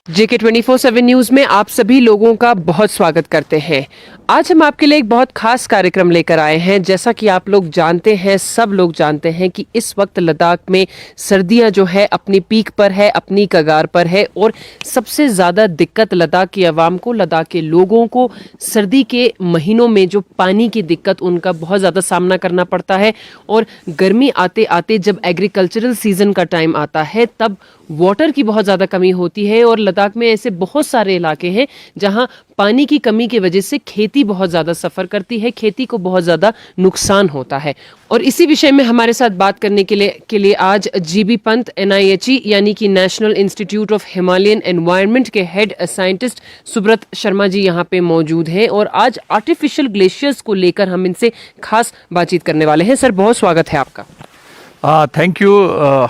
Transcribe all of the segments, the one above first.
JK 24/7 news में आप सभी लोगों का बहुत स्वागत करते हैं। आज हम आपके लिए एक बहुत खास कार्यक्रम लेकर आए हैं। जैसा कि आप लोग जानते हैं, सब लोग जानते हैं कि इस वक्त लद्दाख में सर्दियां जो है अपनी पीक पर है, अपनी कगार पर है और सबसे ज़्यादा दिक्कत लद्दाख की आवाम को, लद्दाख के लोगों को सर्दी के महीनों में जो पानी की दिक्कत उनका बहुत ज़्यादा सामना करना पड़ता है। और गर्मी आते आते जब एग्रीकल्चरल सीजन का टाइम आता है तब वाटर की बहुत ज़्यादा कमी होती है। और लद्दाख में ऐसे बहुत सारे इलाके हैं जहां पानी की कमी की वजह से खेती बहुत ज़्यादा सफ़र करती है, खेती को बहुत ज़्यादा नुकसान होता है। और इसी विषय में हमारे साथ बात करने के लिए आज जीबी पंत NIHE यानी कि national institute of Himalayan environment के हेड साइंटिस्ट सुब्रत शर्मा जी यहाँ पे मौजूद हैं। और आज आर्टिफिशियल ग्लेशियर्स को लेकर हम इनसे खास बातचीत करने वाले हैं। सर, बहुत स्वागत है आपका। Thank you.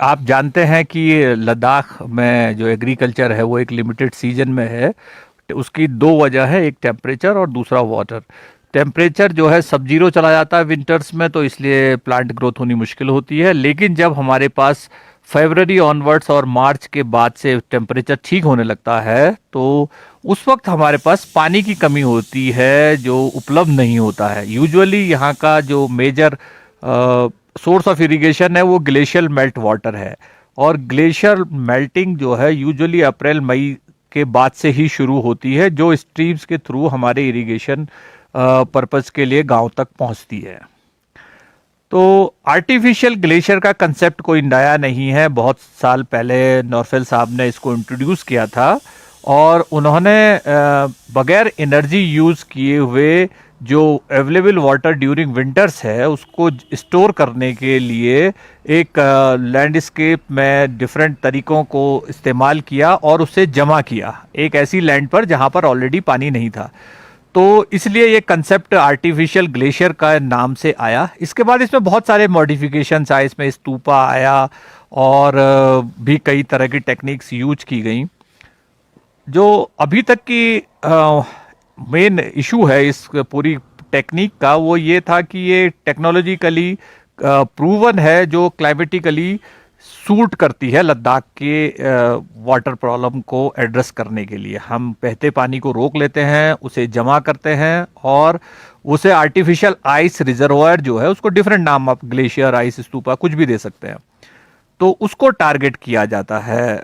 आप जानते हैं कि लद्दाख में जो एग्रीकल्चर है वो एक लिमिटेड सीजन में है। उसकी दो वजह है, एक टेम्परेचर और दूसरा वाटर। टेम्परेचर जो है सब जीरो चला जाता है विंटर्स में, तो इसलिए प्लांट ग्रोथ होनी मुश्किल होती है। लेकिन जब हमारे पास फरवरी ऑनवर्ड्स और मार्च के बाद से टेम्परेचर ठीक होने लगता है तो उस वक्त हमारे पास पानी की कमी होती है जो उपलब्ध नहीं होता है। यूजुअली यहाँ का जो मेजर सोर्स ऑफ इरिगेशन है वो ग्लेशियल मेल्ट वाटर है, और ग्लेशियर मेल्टिंग जो है यूजुअली अप्रैल मई के बाद से ही शुरू होती है, जो स्ट्रीम्स के थ्रू हमारे इरिगेशन पर्पस के लिए गांव तक पहुंचती है। तो आर्टिफिशियल ग्लेशियर का कंसेप्ट कोई नया नहीं है। बहुत साल पहले नॉर्फेल साहब ने इसको इंट्रोड्यूस किया था, और उन्होंने बगैर एनर्जी यूज़ किए हुए जो अवेलेबल वाटर ड्यूरिंग विंटर्स है उसको स्टोर करने के लिए एक लैंडस्केप में डिफरेंट तरीकों को इस्तेमाल किया और उसे जमा किया एक ऐसी लैंड पर जहां पर ऑलरेडी पानी नहीं था। तो इसलिए ये कंसेप्ट आर्टिफिशियल ग्लेशियर का नाम से आया। इसके बाद इसमें बहुत सारे मॉडिफिकेशंस आए, इसमें स्तूपा आया और भी कई तरह की टेक्निक्स यूज की गई। जो अभी तक की मेन इशू है इस पूरी टेक्निक का वो ये था कि ये टेक्नोलॉजिकली प्रूवन है, जो क्लाइमेटिकली सूट करती है लद्दाख के वाटर प्रॉब्लम को एड्रेस करने के लिए। हम बहते पानी को रोक लेते हैं, उसे जमा करते हैं और उसे आर्टिफिशियल आइस रिजर्वायर जो है, उसको डिफरेंट नाम आप ग्लेशियर, आइस स्तूपा कुछ भी दे सकते हैं, तो उसको टारगेट किया जाता है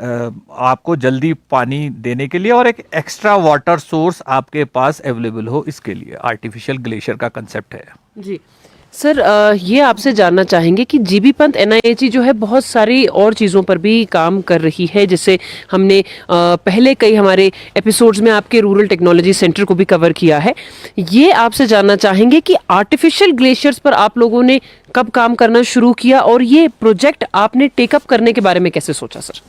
आपको जल्दी पानी देने के लिए और एक एक्स्ट्रा वाटर सोर्स आपके पास अवेलेबल हो, इसके लिए आर्टिफिशियल ग्लेशियर का कंसेप्ट है। जी सर, ये आपसे जानना चाहेंगे कि जीबी पंत NIHE जो है बहुत सारी और चीज़ों पर भी काम कर रही है। जैसे हमने पहले कई हमारे एपिसोड्स में आपके रूरल टेक्नोलॉजी सेंटर को भी कवर किया है। ये आपसे जानना चाहेंगे कि आर्टिफिशियल ग्लेशियर्स पर आप लोगों ने कब काम करना शुरू किया और ये प्रोजेक्ट आपने टेकअप करने के बारे में कैसे सोचा सर?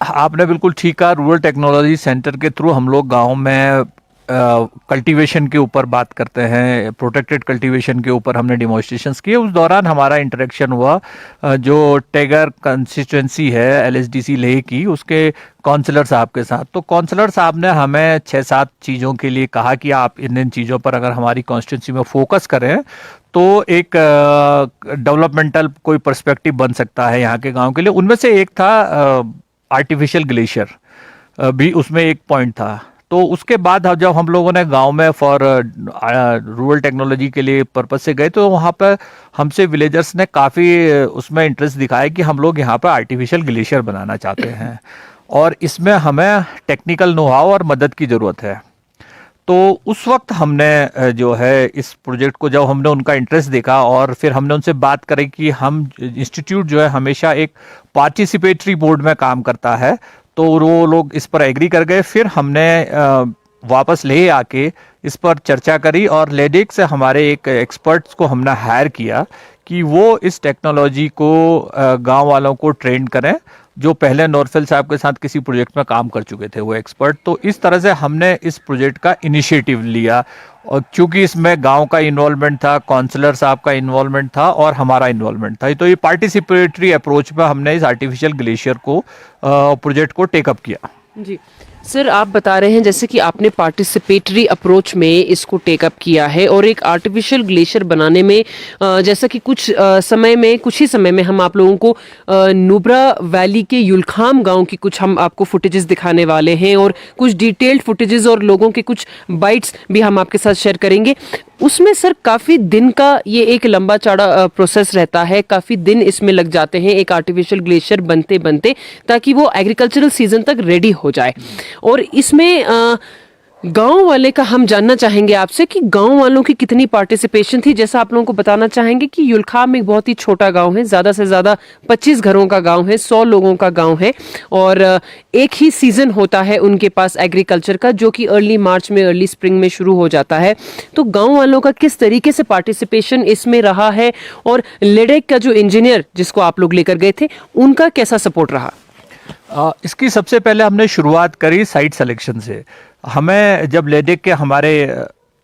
आपने बिल्कुल ठीक कहा। रूरल टेक्नोलॉजी सेंटर के थ्रू हम लोग गाँव में कल्टीवेशन के ऊपर बात करते हैं, प्रोटेक्टेड कल्टीवेशन के ऊपर हमने डिमॉन्स्ट्रेशंस किए। उस दौरान हमारा इंटरेक्शन हुआ जो टेगर कंस्टिट्यूंसी है LSDC लेह की, उसके काउंसलर साहब के साथ। तो काउंसलर साहब ने हमें 6-7 चीज़ों के लिए कहा कि आप इन चीज़ों पर अगर हमारी कॉन्स्टिट्यूंसी में फोकस करें तो एक डेवलपमेंटल कोई पर्सपेक्टिव बन सकता है यहाँ के गाँव के लिए। उनमें से एक था आर्टिफिशियल ग्लेशियर, भी उसमें एक पॉइंट था। तो उसके बाद जब हम लोगों ने गांव में फॉर रूरल टेक्नोलॉजी के लिए पर्पस से गए तो वहाँ पर हमसे विलेजर्स ने काफ़ी उसमें इंटरेस्ट दिखाया कि हम लोग यहाँ पर आर्टिफिशियल ग्लेशियर बनाना चाहते हैं और इसमें हमें टेक्निकल नो हाउ और मदद की ज़रूरत है। तो उस वक्त हमने जो है इस प्रोजेक्ट को, जब हमने उनका इंटरेस्ट देखा और फिर हमने उनसे बात करी कि हम इंस्टीट्यूट जो है हमेशा एक पार्टिसिपेटरी बोर्ड में काम करता है, तो वो लोग इस पर एग्री कर गए। फिर हमने वापस ले आके इस पर चर्चा करी और लेडिक से हमारे एक एक्सपर्ट्स को हमने हायर किया कि वो इस टेक्नोलॉजी को गांव वालों को ट्रेन करें, जो पहले नॉर्फेल साहब के साथ किसी प्रोजेक्ट में काम कर चुके थे वो एक्सपर्ट। तो इस तरह से हमने इस प्रोजेक्ट का इनिशिएटिव लिया, और क्योंकि इसमें गांव का इन्वॉल्वमेंट था, काउंसलर साहब का इन्वॉल्वमेंट था और हमारा इन्वॉल्वमेंट था, तो ये पार्टिसिपेटरी अप्रोच में हमने इस आर्टिफिशियल ग्लेशियर को प्रोजेक्ट को टेकअप किया। जी सर आप बता रहे हैं जैसे कि आपने पार्टिसिपेटरी अप्रोच में इसको टेकअप किया है और एक आर्टिफिशियल ग्लेशियर बनाने में जैसा कि कुछ ही समय में हम आप लोगों को नुब्रा वैली के युलखाम गांव की कुछ हम आपको फुटेजेस दिखाने वाले हैं और कुछ डिटेल्ड फुटेजेस और लोगों के कुछ बाइट्स भी हम आपके साथ शेयर करेंगे। उसमें सर काफी दिन का ये एक लंबा चौड़ा प्रोसेस रहता है, काफी दिन इसमें लग जाते हैं एक आर्टिफिशियल ग्लेशियर बनते बनते, ताकि वो एग्रीकल्चरल सीजन तक रेडी हो जाए। और इसमें गांव वाले का हम जानना चाहेंगे आपसे कि गांव वालों की कितनी पार्टिसिपेशन थी। जैसा आप लोगों को बताना चाहेंगे कि युलखाम एक बहुत ही छोटा गांव है, ज्यादा से ज्यादा 25 घरों का गांव है, 100 लोगों का गांव है और एक ही सीजन होता है उनके पास एग्रीकल्चर का, जो कि अर्ली मार्च में अर्ली स्प्रिंग में शुरू हो जाता है। तो गांव वालों का किस तरीके से पार्टिसिपेशन इसमें रहा है और लेडेक का जो इंजीनियर जिसको आप लोग लेकर गए थे उनका कैसा सपोर्ट रहा? इसकी सबसे पहले हमने शुरुआत करी साइट सिलेक्शन से। हमें जब लेडेक के हमारे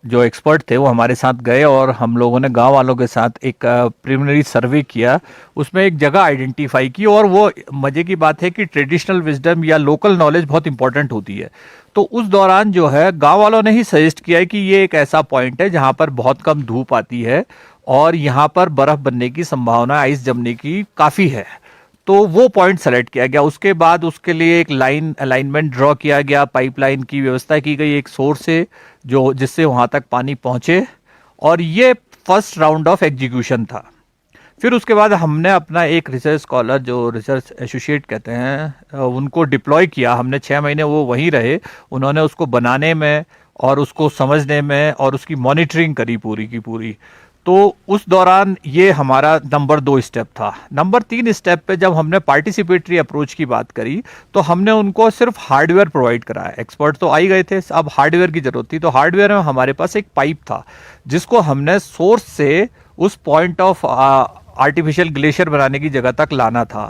जो एक्सपर्ट थे वो हमारे साथ गए और हम लोगों ने गांव वालों के साथ एक प्रिलिमिनरी सर्वे किया, उसमें एक जगह आइडेंटिफाई की। और वो मजे की बात है कि ट्रेडिशनल विजडम या लोकल नॉलेज बहुत इंपॉर्टेंट होती है। तो उस दौरान जो है गांव वालों ने ही सजेस्ट किया है कि ये एक ऐसा पॉइंट है जहां पर बहुत कम धूप आती है और यहाँ पर बर्फ बनने की संभावना, आइस जमने की काफ़ी है। तो वो पॉइंट सेलेक्ट किया गया। उसके बाद उसके लिए एक लाइन अलाइनमेंट ड्रॉ किया गया, पाइपलाइन की व्यवस्था की गई एक सोर्स से जो जिससे वहाँ तक पानी पहुँचे, और ये फर्स्ट राउंड ऑफ एग्जीक्यूशन था। फिर उसके बाद हमने अपना एक रिसर्च स्कॉलर जो रिसर्च एसोसिएट कहते हैं उनको डिप्लॉय किया। हमने 6 महीने वो वहीं रहे, उन्होंने उसको बनाने में और उसको समझने में और उसकी मॉनिटरिंग करी पूरी की पूरी। तो उस दौरान ये हमारा नंबर 2 स्टेप था। नंबर 3 स्टेप पे जब हमने पार्टिसिपेटरी अप्रोच की बात करी तो हमने उनको सिर्फ हार्डवेयर प्रोवाइड कराया। एक्सपर्ट तो आ ही गए थे, अब हार्डवेयर की जरूरत थी। तो हार्डवेयर में हमारे पास एक पाइप था जिसको हमने सोर्स से उस पॉइंट ऑफ आर्टिफिशियल ग्लेशियर बनाने की जगह तक लाना था।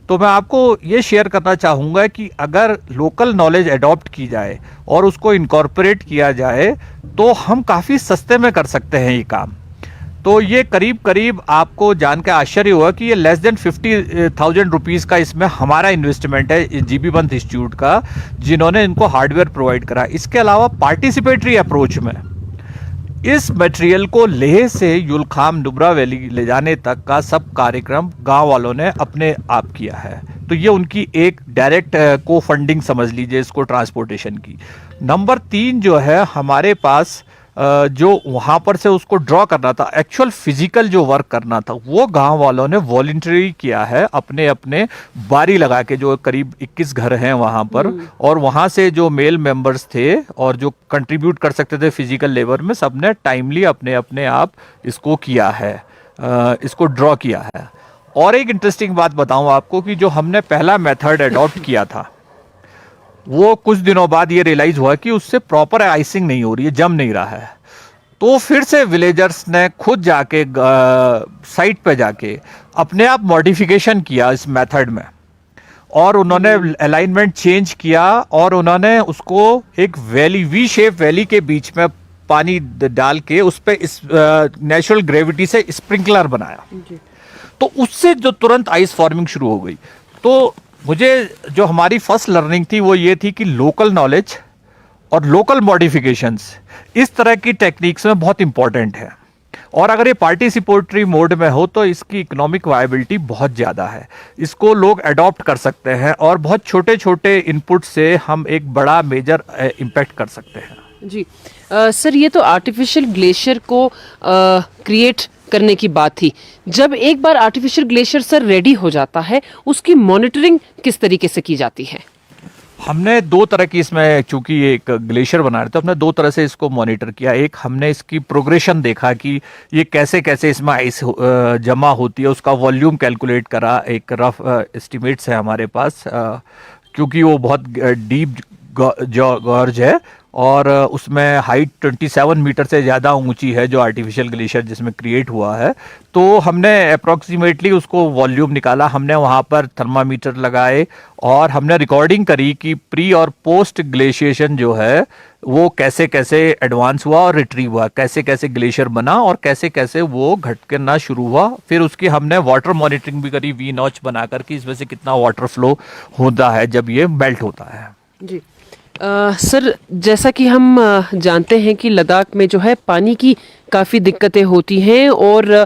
तो मैं आपको ये शेयर करना चाहूँगा कि अगर लोकल नॉलेज अडॉप्ट की जाए और उसको इनकॉर्पोरेट किया जाए तो हम काफ़ी सस्ते में कर सकते हैं ये काम। तो ये करीब करीब आपको जान के आश्चर्य हुआ कि ये लेस देन 50,000 रुपीज़ का इसमें हमारा इन्वेस्टमेंट है जीबी पंत इंस्टीट्यूट का, जिन्होंने इनको हार्डवेयर प्रोवाइड करा। इसके अलावा पार्टिसिपेटरी अप्रोच में इस मटेरियल को लेह से युलखाम नुब्रा वैली ले जाने तक का सब कार्यक्रम गांव वालों ने अपने आप किया है। तो ये उनकी एक डायरेक्ट को फंडिंग समझ लीजिए इसको, ट्रांसपोर्टेशन की। नंबर 3 जो है हमारे पास जो वहाँ पर से उसको ड्रॉ करना था, एक्चुअल फिजिकल जो वर्क करना था, वो गांव वालों ने वॉलंटरी किया है अपने अपने बारी लगा के। जो करीब 21 घर हैं वहाँ पर, और वहाँ से जो मेल मेंबर्स थे और जो कंट्रीब्यूट कर सकते थे फिजिकल लेबर में, सबने टाइमली अपने अपने आप इसको किया है, इसको ड्रॉ किया है। और एक इंटरेस्टिंग बात बताऊँ आपको कि जो हमने पहला मेथड अडॉप्ट किया था वो कुछ दिनों बाद ये रियलाइज हुआ कि उससे प्रॉपर आइसिंग नहीं हो रही है, जम नहीं रहा है। तो फिर से विलेजर्स ने खुद जाके साइट पे जाके अपने आप मॉडिफिकेशन किया इस मेथड में, और उन्होंने अलाइनमेंट चेंज किया और उन्होंने उसको एक वैली, वी शेप वैली के बीच में पानी डाल के उस पर इस नेचुरल ग्रेविटी से स्प्रिंकलर बनाया। तो उससे जो तुरंत आइस फॉर्मिंग शुरू हो गई। तो मुझे जो हमारी फर्स्ट लर्निंग थी वो ये थी कि लोकल नॉलेज और लोकल मॉडिफिकेशंस इस तरह की टेक्निक्स में बहुत इंपॉर्टेंट है। और अगर ये पार्टिसिपेटरी मोड में हो तो इसकी इकोनॉमिक वायबिलिटी बहुत ज़्यादा है, इसको लोग अडॉप्ट कर सकते हैं और बहुत छोटे छोटे इनपुट से हम एक बड़ा मेजर इम्पैक्ट कर सकते हैं। जी सर, ये तो आर्टिफिशियल ग्लेशियर को क्रिएट करने की बात थी। जब एक बार आर्टिफिशियल ग्लेशियर सर रेडी हो जाता है, उसकी मॉनिटरिंग किस तरीके से की जाती है? हमने 2 तरह की इसमें, चूंकि ये एक ग्लेशियर बना रहे थे, हमने 2 तरह से इसको मॉनिटर किया। एक, हमने इसकी प्रोग्रेशन देखा कि ये कैसे कैसे इसमें आइस जमा होती है, उसका वॉल्यूम कैलकुलेट करा। एक रफ एस्टिमेट्स है हमारे पास, क्योंकि वो बहुत डीप गॉर्ज है और उसमें हाइट 27 मीटर से ज़्यादा ऊंची है जो आर्टिफिशियल ग्लेशियर जिसमें क्रिएट हुआ है। तो हमने अप्रॉक्सीमेटली उसको वॉल्यूम निकाला, हमने वहाँ पर थर्मामीटर लगाए और हमने रिकॉर्डिंग करी कि प्री और पोस्ट ग्लेशिएशन जो है वो कैसे कैसे एडवांस हुआ और रिट्रीव हुआ, कैसे कैसे ग्लेशियर बना और कैसे कैसे वो घटना शुरू हुआ। फिर उसकी हमने वाटर मॉनिटरिंग भी करी, वी नॉच बना करके इसमें से कितना वाटर फ्लो होता है जब ये मेल्ट होता है। जी सर, जैसा कि हम जानते हैं कि लद्दाख में जो है पानी की काफ़ी दिक्कतें होती हैं और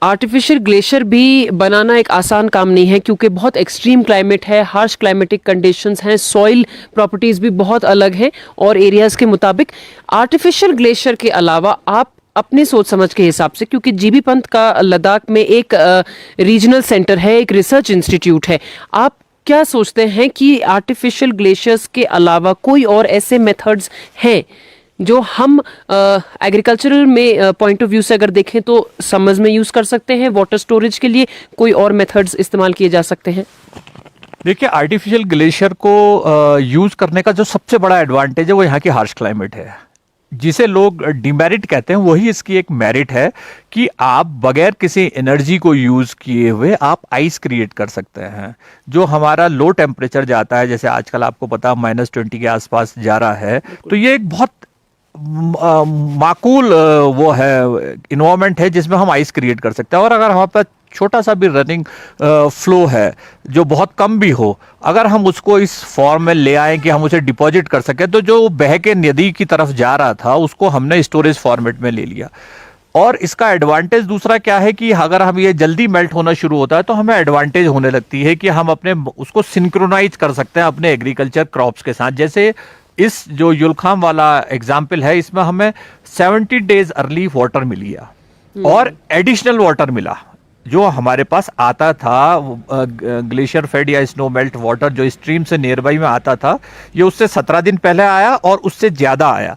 आर्टिफिशियल ग्लेशियर भी बनाना एक आसान काम नहीं है क्योंकि बहुत एक्सट्रीम क्लाइमेट है, हार्श क्लाइमेटिक कंडीशंस हैं, सॉइल प्रॉपर्टीज़ भी बहुत अलग हैं और एरियाज़ के मुताबिक आर्टिफिशियल ग्लेशियर के अलावा आप अपनी सोच समझ के हिसाब से, क्योंकि जीबी पंत का लद्दाख में एक रीजनल सेंटर है, एक रिसर्च इंस्टीट्यूट है, आप क्या सोचते हैं कि आर्टिफिशियल ग्लेशियर्स के अलावा कोई और ऐसे मेथड्स हैं जो हम एग्रीकल्चरल में पॉइंट ऑफ व्यू से अगर देखें तो समर्स में यूज कर सकते हैं, वाटर स्टोरेज के लिए कोई और मेथड्स इस्तेमाल किए जा सकते हैं? देखिए, आर्टिफिशियल ग्लेशियर को यूज करने का जो सबसे बड़ा एडवांटेज है वो यहाँ की हार्श क्लाइमेट है, जिसे लोग डिमेरिट कहते हैं, वही इसकी एक मेरिट है कि आप बगैर किसी एनर्जी को यूज किए हुए आप आइस क्रिएट कर सकते हैं। जो हमारा लो टेम्परेचर जाता है, जैसे आजकल आपको पता -20 के आसपास जा रहा है, तो ये एक बहुत माकूल वो है इन्वायरमेंट है जिसमें हम आइस क्रिएट कर सकते हैं। और अगर हमारे पास छोटा सा भी रनिंग फ्लो है जो बहुत कम भी हो, अगर हम उसको इस फॉर्म में ले आए कि हम उसे डिपॉजिट कर सकें, तो जो बह के नदी की तरफ जा रहा था उसको हमने स्टोरेज फॉर्मेट में ले लिया। और इसका एडवांटेज दूसरा क्या है कि अगर हम ये जल्दी मेल्ट होना शुरू होता है तो हमें एडवांटेज होने लगती है कि हम अपने उसको सिंक्रोनाइज कर सकते हैं अपने एग्रीकल्चर क्रॉप्स के साथ। जैसे इस जो युलखाम वाला एग्जाम्पल है, इसमें हमें 70 डेज अर्ली वाटर मिली है और एडिशनल वाटर मिला जो हमारे पास आता था, ग्लेशियर फेड या स्नो मेल्ट वाटर जो स्ट्रीम से नियर बाई में आता था, ये उससे 17 दिन पहले आया और उससे ज्यादा आया।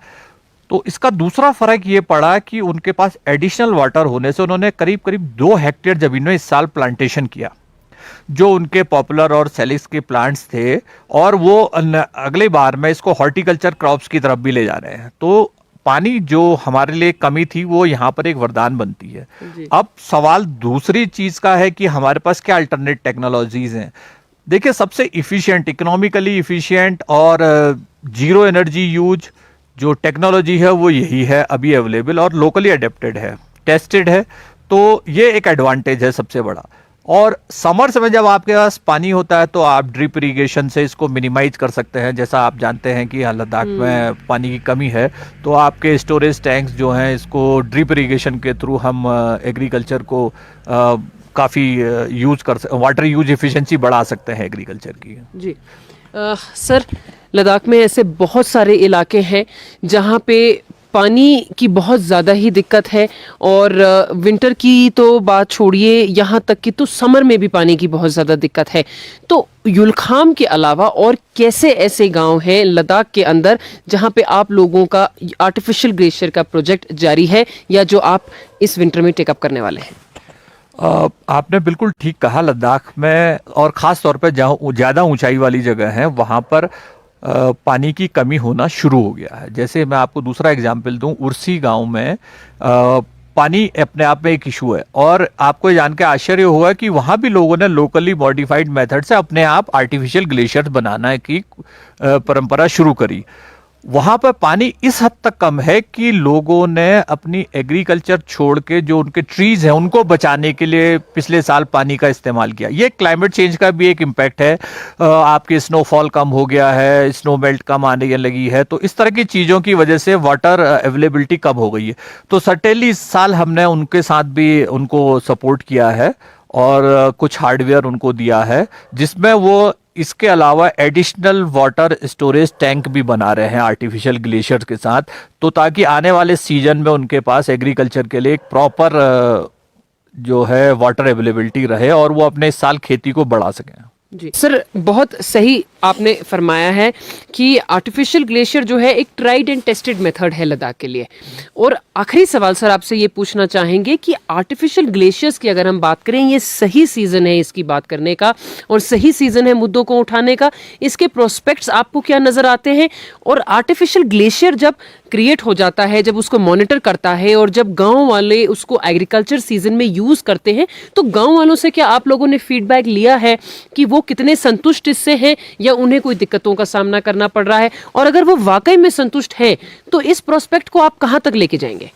तो इसका दूसरा फर्क ये पड़ा कि उनके पास एडिशनल वाटर होने से उन्होंने करीब करीब 2 हेक्टेयर जमीन में इस साल प्लांटेशन किया, जो उनके पॉपुलर और सेलिक्स के प्लांट्स थे, और वो अगले बार में इसको हॉर्टिकल्चर क्रॉप्स की तरफ भी ले जा रहे हैं। तो पानी जो हमारे लिए कमी थी वो यहाँ पर एक वरदान बनती है। अब सवाल दूसरी चीज का है कि हमारे पास क्या अल्टरनेट टेक्नोलॉजीज हैं। देखिए, सबसे इफिशिएंट, इकोनॉमिकली इफिशिएंट और जीरो एनर्जी यूज जो टेक्नोलॉजी है वो यही है अभी अवेलेबल और लोकली अडेप्टेड है, टेस्टेड है। तो ये एक एडवांटेज है सबसे बड़ा। और समर्स में जब आपके पास पानी होता है तो आप ड्रिप इरिगेशन से इसको मिनिमाइज कर सकते हैं। जैसा आप जानते हैं कि लद्दाख में पानी की कमी है, तो आपके स्टोरेज टैंक्स जो हैं इसको ड्रिप इरिगेशन के थ्रू हम एग्रीकल्चर को काफ़ी यूज कर वाटर यूज एफिशिएंसी बढ़ा सकते हैं एग्रीकल्चर की। जी सर, लद्दाख में ऐसे बहुत सारे इलाके हैं जहाँ पे पानी की बहुत ज़्यादा ही दिक्कत है और विंटर की तो बात छोड़िए, यहाँ तक कि तो समर में भी पानी की बहुत ज़्यादा दिक्कत है। तो युलखाम के अलावा और कैसे ऐसे गांव हैं लद्दाख के अंदर जहाँ पे आप लोगों का आर्टिफिशियल ग्लेशियर का प्रोजेक्ट जारी है या जो आप इस विंटर में टेकअप करने वाले हैं? आपने बिल्कुल ठीक कहा। लद्दाख में और ख़ास तौर पर जहाँ ज़्यादा ऊंचाई वाली जगह है वहाँ पर पानी की कमी होना शुरू हो गया है। जैसे मैं आपको दूसरा एग्जांपल दूं, उर्सी गांव में पानी अपने आप में एक इशू है, और आपको ये जान के आश्चर्य होगा कि वहाँ भी लोगों ने लोकली मॉडिफाइड मेथड से अपने आप आर्टिफिशियल ग्लेशियर्स बनाना की परंपरा शुरू करी। वहां पर पानी इस हद तक कम है कि लोगों ने अपनी एग्रीकल्चर छोड़ के जो उनके ट्रीज हैं उनको बचाने के लिए पिछले साल पानी का इस्तेमाल किया। ये क्लाइमेट चेंज का भी एक इम्पैक्ट है। आपके स्नोफॉल कम हो गया है, स्नो मेल्ट कम आने लगी है, तो इस तरह की चीज़ों की वजह से वाटर अवेलेबिलिटी कम हो गई है। तो सर्टेनली इस साल हमने उनके साथ भी उनको सपोर्ट किया है और कुछ हार्डवेयर उनको दिया है, जिसमें वो इसके अलावा एडिशनल वाटर स्टोरेज टैंक भी बना रहे हैं आर्टिफिशियल ग्लेशियर्स के साथ, तो ताकि आने वाले सीजन में उनके पास एग्रीकल्चर के लिए एक प्रॉपर जो है वाटर अवेलेबिलिटी रहे और वो अपने इस साल खेती को बढ़ा सकें। जी सर, बहुत सही आपने फरमाया है कि आर्टिफिशियल ग्लेशियर जो है एक ट्राइड एंड टेस्टेड मेथड है लद्दाख के लिए। और आखिरी सवाल सर आपसे ये पूछना चाहेंगे कि आर्टिफिशियल ग्लेशियर्स की अगर हम बात करें, ये सही सीजन है इसकी बात करने का और सही सीजन है मुद्दों को उठाने का, इसके प्रोस्पेक्ट्स आपको क्या नजर आते हैं? और आर्टिफिशियल ग्लेशियर जब क्रिएट हो जाता है, जब उसको मॉनिटर करता है और जब गांव वाले उसको एग्रीकल्चर सीजन में यूज करते हैं, तो गांव वालों से क्या आप लोगों ने फीडबैक लिया है कि वो कितने संतुष्ट इससे हैं या उन्हें कोई दिक्कतों का सामना करना पड़ रहा है? और अगर वो वाकई में संतुष्ट हैं तो इस प्रोस्पेक्ट को आप कहां तक लेके जाएंगे?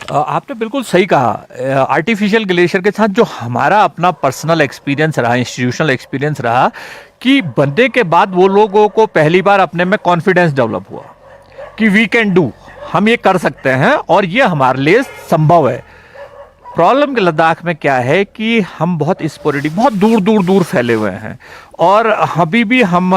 आपने बिल्कुल सही कहा। आर्टिफिशियल ग्लेशियर के साथ जो हमारा अपना पर्सनल एक्सपीरियंस रहा, इंस्टीट्यूशनल एक्सपीरियंस रहा, कि बनने के बाद वो लोगों को पहली बार अपने में कॉन्फिडेंस डेवलप हुआ कि वी कैन डू, हम ये कर सकते हैं और ये हमारे लिए संभव है। प्रॉब्लम के लद्दाख में क्या है कि हम बहुत स्पोरेडिक, बहुत दूर दूर दूर फैले हुए हैं, और अभी भी हम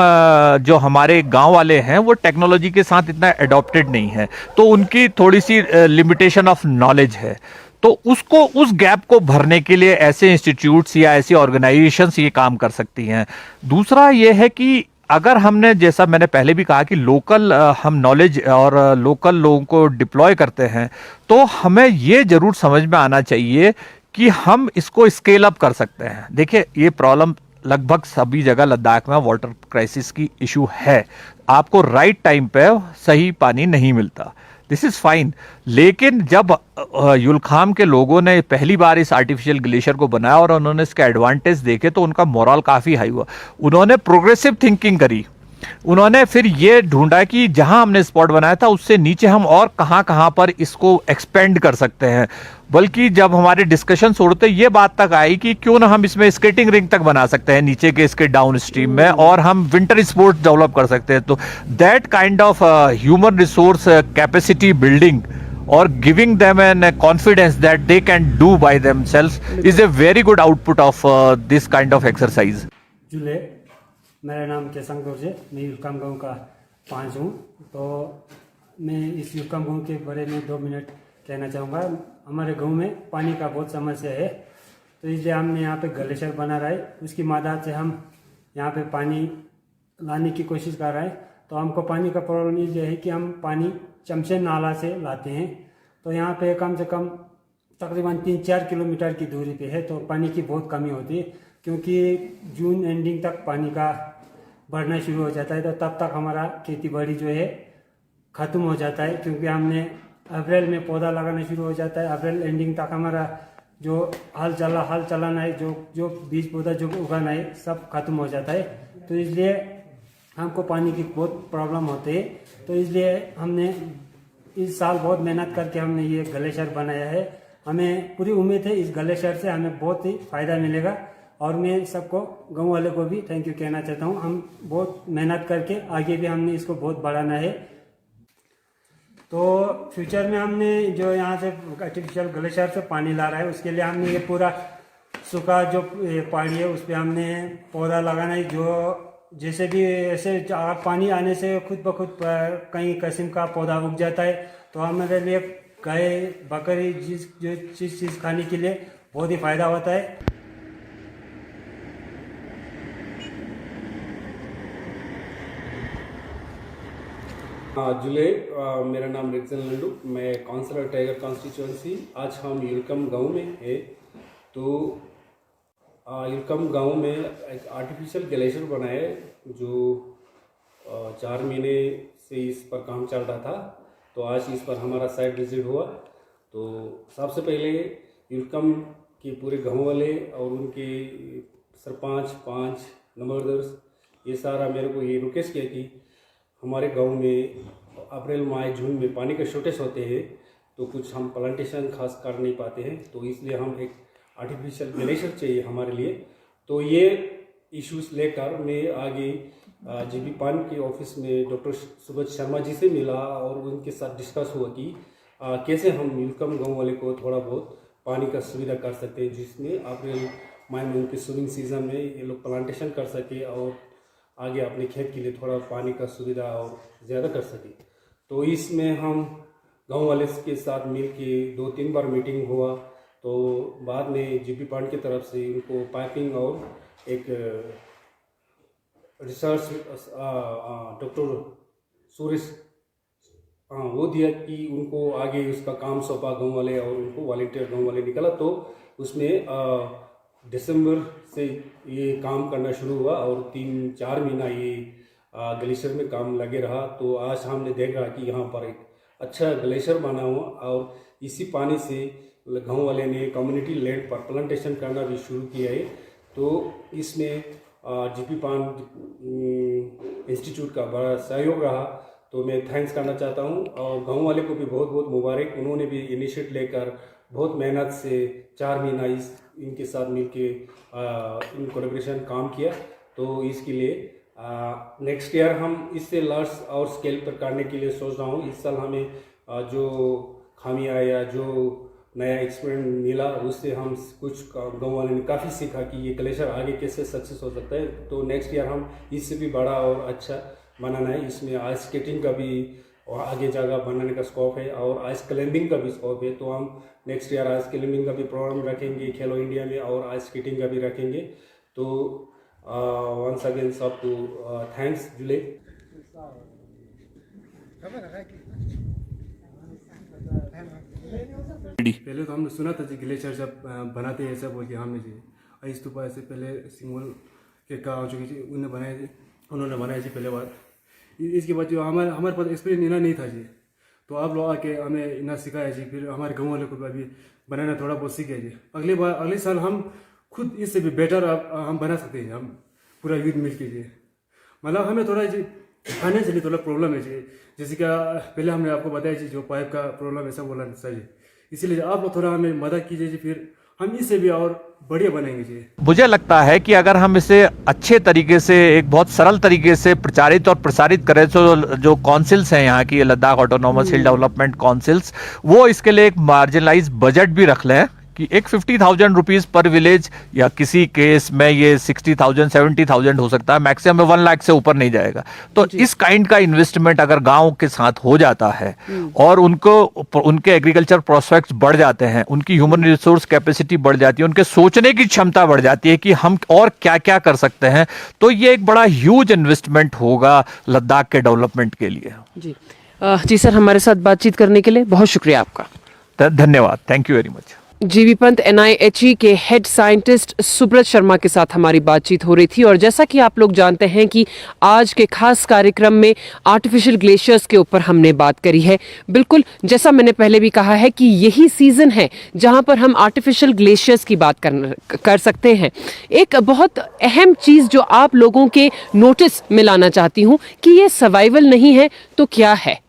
जो हमारे गांव वाले हैं वो टेक्नोलॉजी के साथ इतना एडॉप्टेड नहीं है, तो उनकी थोड़ी सी लिमिटेशन ऑफ नॉलेज है। तो उसको, उस गैप को भरने के लिए ऐसे इंस्टीट्यूट्स या ऐसी ऑर्गेनाइजेशंस ये काम कर सकती हैं। दूसरा ये है कि अगर हमने, जैसा मैंने पहले भी कहा कि लोकल हम नॉलेज और लोकल लोगों को डिप्लॉय करते हैं, तो हमें ये जरूर समझ में आना चाहिए कि हम इसको स्केल अप कर सकते हैं। देखिए, ये प्रॉब्लम लगभग सभी जगह लद्दाख में वाटर क्राइसिस की इशू है। आपको राइट टाइम पे सही पानी नहीं मिलता, दिस इज फाइन। लेकिन जब युलखाम के लोगों ने पहली बार इस आर्टिफिशियल ग्लेशियर को बनाया और उन्होंने इसके एडवांटेज देखे, तो उनका मोरल काफी हाई हुआ। उन्होंने प्रोग्रेसिव थिंकिंग करी। उन्होंने फिर ये ढूंढा कि जहां हमने स्पॉट बनाया था उससे नीचे हम और कहां कहां पर इसको एक्सपेंड कर सकते हैं। बल्कि जब हमारे डिस्कशन उड़ते ये बात तक आई कि क्यों ना हम इसमें स्केटिंग रिंग तक बना सकते हैं नीचे के इसके डाउन स्ट्रीम में, और हम विंटर स्पोर्ट्स डेवलप कर सकते हैं। तो that kind of human resource capacity building or giving them an confidence that they can do by themselves is a very good output of this kind of exercise. जुले, मेरा नाम केसंग दोर्जे, मैं युलकाम गांव का 5 हूँ। तो मैं इस युलकाम गांव के बारे में 2 मिनट कहना चाहूँगा। हमारे गांव में पानी का बहुत समस्या है, तो इसलिए हमने यहाँ पे ग्लेशियर बना रहा है। उसकी मदद से हम यहाँ पे पानी लाने की कोशिश कर रहे हैं। तो हमको पानी का प्रॉब्लम ये है कि हम पानी चमचे नाला से लाते हैं, तो यहाँ पे कम से कम तकरीबन 3-4 किलोमीटर की दूरी पे है, तो पानी की बहुत कमी होती है। क्योंकि जून एंडिंग तक पानी का बढ़ना शुरू हो जाता है, तो तब तक हमारा खेती बाड़ी जो है ख़त्म हो जाता है। क्योंकि हमने अप्रैल में पौधा लगाना शुरू हो जाता है, अप्रैल एंडिंग तक हमारा जो हल चलाना है, जो बीज पौधा जो उगाना है, सब खत्म हो जाता है। तो इसलिए हमको पानी की बहुत प्रॉब्लम होती है। तो इसलिए हमने इस साल बहुत मेहनत करके हमने ये ग्लेशियर बनाया है। हमें पूरी उम्मीद है इस ग्लेशियर से हमें बहुत ही फ़ायदा मिलेगा, और मैं सबको, गांव वाले को भी थैंक यू कहना चाहता हूँ। हम बहुत मेहनत करके आगे भी हमने इसको बहुत बढ़ाना है। तो फ्यूचर में हमने जो यहाँ से आर्टिफिशियल ग्लेशियर से पानी ला रहा है, उसके लिए हमने ये पूरा सूखा जो पहाड़ी है उस पर हमने पौधा लगाना है। जो जैसे भी ऐसे पानी आने से खुद ब खुद कई किस्म का पौधा उग जाता है, तो हमारे लिए गाय बकरी जो चीज़ खाने के लिए बहुत ही फ़ायदा होता है। जुले, मेरा नाम रिक्जन लंडू, मैं काउंसलर टाइगर कॉन्स्टिट्यूंसी। आज हम युलकम गांव में है। तो युलकम गांव में एक आर्टिफिशियल ग्लेशियर बनाया है, जो 4 महीने से इस पर काम चल रहा था। तो आज इस पर हमारा साइट विजिट हुआ। तो सबसे पहले युलकम के पूरे गांव वाले और उनके सरपंच, 5 नंबरदार, ये सारा मेरे को ये रिक्वेस्ट किया कि हमारे गांव में अप्रैल, मई, जून में पानी के शॉर्टेज होते हैं, तो कुछ हम प्लांटेशन खास कर नहीं पाते हैं। तो इसलिए हम एक आर्टिफिशियल ग्लेशियर चाहिए हमारे लिए। तो ये इश्यूज लेकर मैं आगे जीबी पान के ऑफिस में डॉक्टर सुब्रत शर्मा जी से मिला, और उनके साथ डिस्कस हुआ कि कैसे हम युलकम गांव वाले को थोड़ा बहुत पानी का सुविधा कर सकते हैं, जिसमें अप्रैल मई में उनके स्विमिंग सीजन में ये लोग प्लांटेशन कर सके और आगे अपने खेत के लिए थोड़ा पानी का सुविधा और ज़्यादा कर सके। तो इसमें हम गांव वाले के साथ मिल के 2-3 बार मीटिंग हुआ। तो बाद में जीपी पांड की तरफ से उनको पाइपिंग और एक रिसर्च डॉक्टर सुरेश वो दिया कि उनको आगे उसका काम सौंपा गांव वाले, और उनको वॉलंटियर गांव वाले निकला। तो उसमें दिसंबर से ये काम करना शुरू हुआ, और 3-4 महीना ये ग्लेशियर में काम लगे रहा। तो आज हमने देख रहा कि यहाँ पर एक अच्छा ग्लेशियर बना हुआ, और इसी पानी से गांव वाले ने कम्युनिटी लैंड पर प्लांटेशन करना भी शुरू किया है। तो इसमें जीपी पान इंस्टीट्यूट का बड़ा सहयोग रहा। तो मैं थैंक्स करना चाहता हूँ। और गाँव वाले को भी बहुत बहुत मुबारक, उन्होंने भी इनिशिएट लेकर बहुत मेहनत से 4 महीना इनके साथ मिलके इन कोलैबोरेशन काम किया। तो इसके लिए नेक्स्ट ईयर हम इससे लार्ज और स्केल पर करने के लिए सोच रहा हूँ। इस साल हमें जो खामियां या जो नया एक्सपीरियंस मिला उससे हम कुछ गाँव वाले ने काफ़ी सीखा कि ये ग्लेशियर आगे कैसे सक्सेस हो सकता है। तो नेक्स्ट ईयर हम इससे भी बड़ा और अच्छा बनाना है। इसमें आइस स्केटिंग का भी और आगे जगह बनाने का स्कोप है और आइस क्लाइंबिंग का भी स्कोप है। तो हम नेक्स्ट ईयर आइस क्लाइंबिंग का भी प्रोग्राम रखेंगे खेलो इंडिया में और आइस स्केटिंग का भी रखेंगे। तो वंस अगेन सबको थैंक्स जुले। पहले तो हमने सुना था जी ग्लेशियर जब बनाते हैं ऐसा बोल के हमने जी आइस तो ऐसे पहले सिंगल के गाँव जो जी उन्होंने बनाया जी पहले बार। इसके बाद जो हमारे पास एक्सपीरियंस इतना नहीं था जी, तो आप लोग आके हमें इतना सिखाया जी। फिर हमारे गाँव वाले को भी अभी बनाना थोड़ा बहुत सीख गया जी। अगले साल हम खुद इससे भी बेटर हम बना सकते हैं, हम पूरा यूथ मिल के जी। मतलब हमें थोड़ा जी फाइनेंशियली थोड़ा प्रॉब्लम है जी, जैसे कि पहले हमने आपको बताया जी जो पाइप का प्रॉब्लम ऐसा बोला सर जी, इसीलिए आप लोग थोड़ा हमें मदद कीजिए जी, फिर हम इससे भी और बढ़िया बनेंगे जी। मुझे लगता है कि अगर हम इसे अच्छे तरीके से एक बहुत सरल तरीके से प्रचारित और प्रसारित करें तो जो काउंसिल्स हैं यहाँ की लद्दाख ऑटोनॉमस हिल डेवलपमेंट काउंसिल्स, वो इसके लिए एक मार्जिनलाइज बजट भी रख लें कि एक 50,000 रुपीज पर विलेज या किसी केस में ये 60,000 70,000 हो सकता है, मैक्सिमम 1 लाख से ऊपर नहीं जाएगा। तो इस काइंड का इन्वेस्टमेंट अगर गांव के साथ हो जाता है और उनके एग्रीकल्चर प्रोस्पेक्ट्स बढ़ जाते हैं, उनकी ह्यूमन रिसोर्स कैपेसिटी बढ़ जाती है, उनके सोचने की क्षमता बढ़ जाती है कि हम और क्या क्या कर सकते हैं, तो ये एक बड़ा ह्यूज इन्वेस्टमेंट होगा लद्दाख के डेवलपमेंट के लिए। जी सर, हमारे साथ बातचीत करने के लिए बहुत शुक्रिया आपका। धन्यवाद, थैंक यू वेरी मच। जीवी पंत NIHE के हेड साइंटिस्ट सुब्रत शर्मा के साथ हमारी बातचीत हो रही थी। और जैसा कि आप लोग जानते हैं कि आज के खास कार्यक्रम में आर्टिफिशियल ग्लेशियर्स के ऊपर हमने बात करी है। बिल्कुल जैसा मैंने पहले भी कहा है कि यही सीजन है जहां पर हम आर्टिफिशियल ग्लेशियर्स की बात कर सकते हैं। एक बहुत अहम चीज जो आप लोगों के नोटिस में लाना चाहती हूँ कि ये सर्वाइवल नहीं है तो क्या है।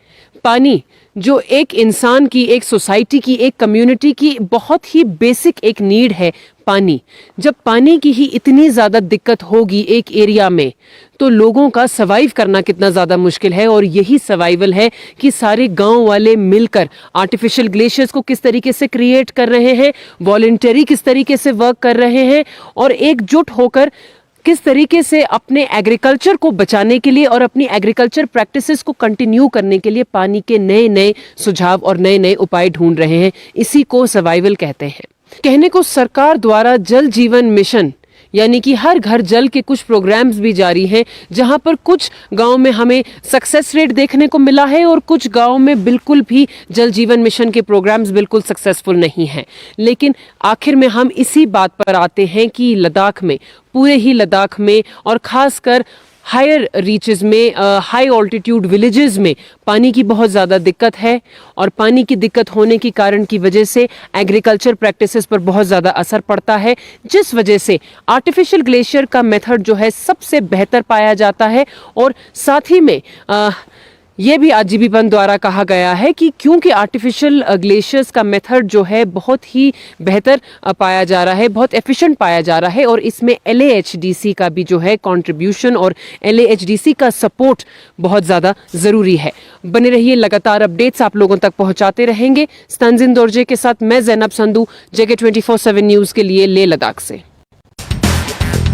पानी जो एक इंसान की, एक सोसाइटी की, एक कम्युनिटी की बहुत ही बेसिक एक नीड है, पानी। जब पानी की ही इतनी ज़्यादा दिक्कत होगी एक एरिया में, तो लोगों का सर्वाइव करना कितना ज़्यादा मुश्किल है। और यही सर्वाइवल है कि सारे गांव वाले मिलकर आर्टिफिशियल ग्लेशियर्स को किस तरीके से क्रिएट कर रहे हैं, वॉलंटरी किस तरीके से वर्क कर रहे हैं और एकजुट होकर किस तरीके से अपने एग्रीकल्चर को बचाने के लिए और अपनी एग्रीकल्चर प्रैक्टिसेस को कंटिन्यू करने के लिए पानी के नए नए सुझाव और नए नए उपाय ढूंढ रहे हैं। इसी को सर्वाइवल कहते हैं। कहने को सरकार द्वारा जल जीवन मिशन यानी कि हर घर जल के कुछ प्रोग्राम्स भी जारी हैं, जहां पर कुछ गांव में हमें सक्सेस रेट देखने को मिला है और कुछ गांव में बिल्कुल भी जल जीवन मिशन के प्रोग्राम्स बिल्कुल सक्सेसफुल नहीं हैं। लेकिन आखिर में हम इसी बात पर आते हैं कि लद्दाख में, पूरे ही लद्दाख में और खासकर हायर रीचेस में, हाई ऑल्टीट्यूड विलेजेस में पानी की बहुत ज़्यादा दिक्कत है। और पानी की दिक्कत होने की कारण की वजह से एग्रीकल्चर प्रैक्टिसेस पर बहुत ज़्यादा असर पड़ता है, जिस वजह से आर्टिफिशियल ग्लेशियर का मेथड जो है सबसे बेहतर पाया जाता है। और साथ ही में ये भी आज जीवी पंत द्वारा कहा गया है कि क्योंकि आर्टिफिशियल ग्लेशियर्स का मेथड जो है बहुत ही बेहतर पाया जा रहा है, बहुत एफिशिएंट पाया जा रहा है और इसमें LAHDC का भी जो है कंट्रीब्यूशन और LAHDC का सपोर्ट बहुत ज़्यादा ज़रूरी है। बने रहिए, लगातार अपडेट्स आप लोगों तक पहुंचाते रहेंगे। तंजिन दोरजे के साथ मैं जैनब संधू, JK 24/7 न्यूज़ के लिए लेह लद्दाख से।